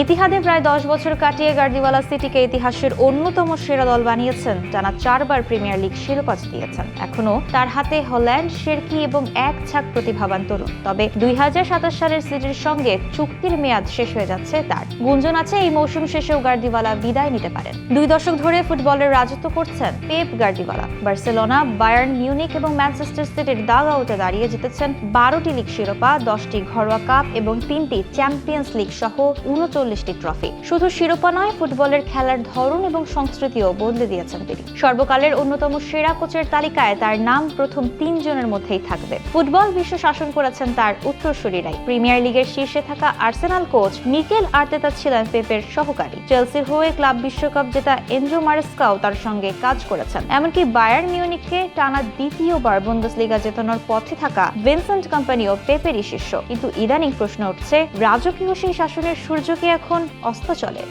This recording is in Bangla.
ইতিহাদে প্রায় 10 বছর কাটিয়ে গার্দিওয়ালা সিটিকে ইতিহাসের অন্যতম সেরা দল বানিয়েছেন। টানা 4 বার প্রিমিয়ার লিগ শিরোপা জিতিয়েছেন। এখনো তার হাতে হল্যান্ড, শেরকি এবং এক ঝাঁক প্রতিভাবান তরুণ। তবে 2027 সালের সিটির সঙ্গে চুক্তির মেয়াদ শেষ হয়ে যাচ্ছে তার। গুঞ্জন আছে এই মৌসুম শেষেও গার্দিওয়ালা বিদায় নিতে পারেন। 2 দশক ধরে ফুটবলের রাজত্ব করছেন Pep Guardiola. Barcelona, Bayern Munich এবং ম্যানচেস্টার সিটির ডাগআউটে দাঁড়িয়ে জিতেছেন 12টি লিগ শিরোপা, 10টি ঘরোয়া কাপ এবং 3টি চ্যাম্পিয়ন্স লিগ সহ 39টি ট্রফি। শুধু শিরোপা নয়, ফুটবলের খেলার ধরন এবং সংস্কৃতিও বদলে দিয়েছেন তিনি। সর্বকালের অন্যতম সেরা কোচের তালিকায় তার নাম প্রথম 3 জনের মধ্যেই থাকবে। ফুটবল বিশ্ব শাসন করেছেন তার উত্তরসূরিরাই। প্রিমিয়ার লিগের শীর্ষে থাকা আর্সেনাল কোচ মিকেল আর্তেতা ছিলেন পেপের সহকারী। চেলসির হয়ে ক্লাব বিশ্বকাপ জেতা এনজো মারেস্কাও তার সঙ্গে কাজ করেছেন। এমনকি বায়ার্ন মিউনিখকে টানা দ্বিতীয়বার বুন্দেসলিগা জেতানোর পথে থাকা ভিনসেন্ট কম্পানিও পেপেরই শিষ্য। কিন্তু ইদানিং প্রশ্ন উঠছে, রাজকীয় সেই শাসনের সূর্য কি এখন অস্ত চলে?